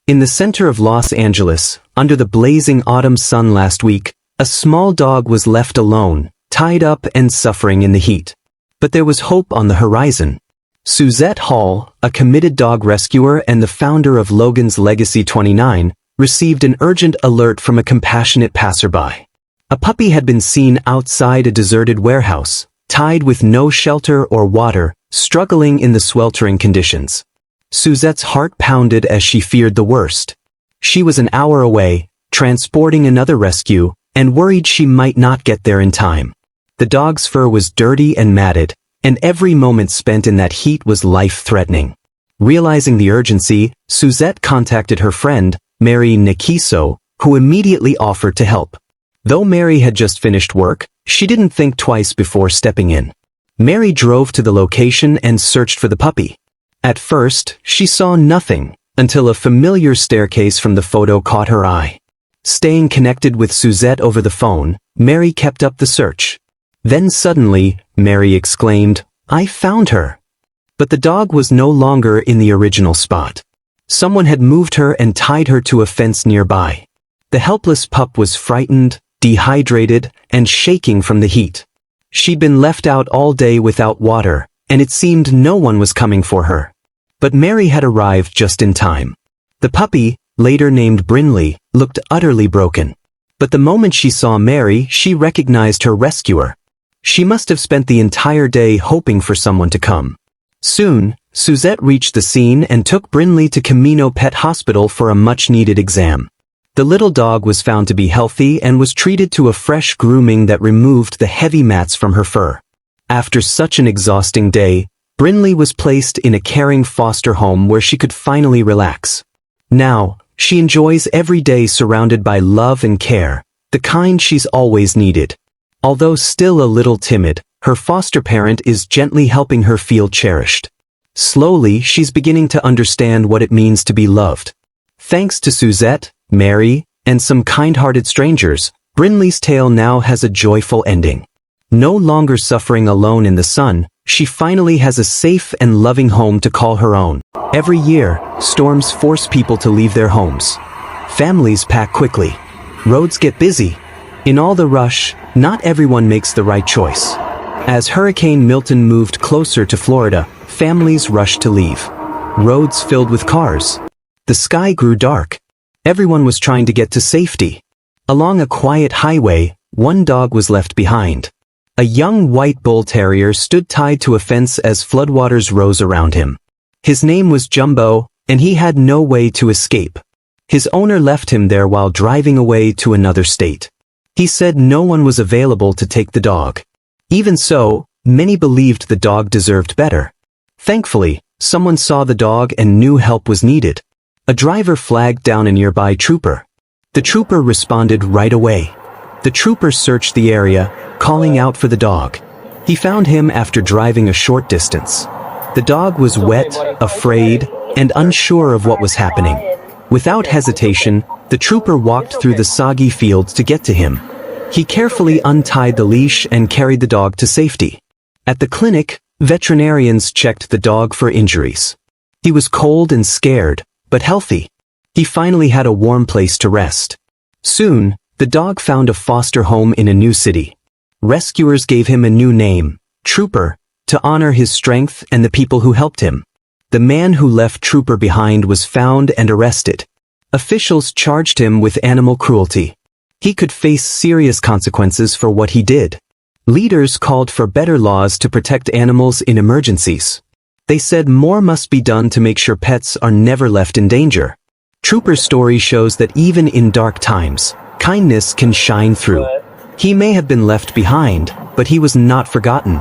In the center of Los Angeles, under the blazing autumn sun last week, a small dog was left alone, tied up and suffering in the heat. But there was hope on the horizon. Susette Hall, a committed dog rescuer and the founder of Logan's Legacy 29, received an urgent alert from a compassionate passerby. A puppy had been seen outside a deserted warehouse, tied with no shelter or water, struggling in the sweltering conditions. Suzette's heart pounded as she feared the worst. She was an hour away, transporting another rescue, and worried she might not get there in time. The dog's fur was dirty and matted, and every moment spent in that heat was life-threatening. Realizing the urgency, Susette contacted her friend, Mary Nikiso, who immediately offered to help. Though Mary had just finished work, she didn't think twice before stepping in. Mary drove to the location and searched for the puppy. At first, she saw nothing, until a familiar staircase from the photo caught her eye. Staying connected with Susette over the phone, Mary kept up the search. Then suddenly, Mary exclaimed, "I found her!" But the dog was no longer in the original spot. Someone had moved her and tied her to a fence nearby. The helpless pup was frightened, dehydrated, and shaking from the heat. She'd been left out all day without water, and it seemed no one was coming for her. But Mary had arrived just in time. The puppy, later named Brinley, looked utterly broken. But the moment she saw Mary, she recognized her rescuer. She must have spent the entire day hoping for someone to come. Soon, Susette reached the scene and took Brinley to Camino Pet Hospital for a much-needed exam. The little dog was found to be healthy and was treated to a fresh grooming that removed the heavy mats from her fur. After such an exhausting day, Brinley was placed in a caring foster home where she could finally relax. Now, she enjoys every day surrounded by love and care, the kind she's always needed. Although still a little timid, her foster parent is gently helping her feel cherished. Slowly, she's beginning to understand what it means to be loved. Thanks to Susette, Mary, and some kind-hearted strangers, Brinley's tale now has a joyful ending. No longer suffering alone in the sun, she finally has a safe and loving home to call her own. Every year, storms force people to leave their homes. Families pack quickly. Roads get busy. In all the rush, not everyone makes the right choice. As Hurricane Milton moved closer to Florida, families rushed to leave. Roads filled with cars. The sky grew dark. Everyone was trying to get to safety. Along a quiet highway, one dog was left behind. A young white bull terrier stood tied to a fence as floodwaters rose around him. His name was Jumbo, and he had no way to escape. His owner left him there while driving away to another state. He said no one was available to take the dog. Even so, many believed the dog deserved better. Thankfully, someone saw the dog and knew help was needed. A driver flagged down a nearby trooper. The trooper responded right away. The trooper searched the area, calling out for the dog. He found him after driving a short distance. The dog was wet, afraid, and unsure of what was happening. Without hesitation, the trooper walked through the soggy fields to get to him. He carefully untied the leash and carried the dog to safety. At the clinic, veterinarians checked the dog for injuries. He was cold and scared, but healthy. He finally had a warm place to rest. Soon, the dog found a foster home in a new city. Rescuers gave him a new name, Trooper, to honor his strength and the people who helped him. The man who left Trooper behind was found and arrested. Officials charged him with animal cruelty. He could face serious consequences for what he did. Leaders called for better laws to protect animals in emergencies. They said more must be done to make sure pets are never left in danger. Trooper's story shows that even in dark times, kindness can shine through. He may have been left behind, but he was not forgotten.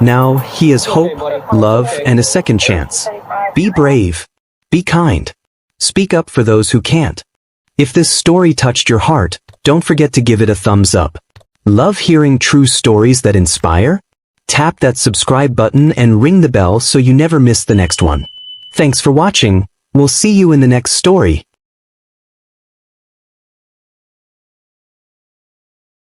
Now, he has hope, love, and a second chance. Be brave. Be kind. Speak up for those who can't. If this story touched your heart, don't forget to give it a thumbs up. Love hearing true stories that inspire? Tap that subscribe button and ring the bell so you never miss the next one. Thanks for watching. We'll see you in the next story.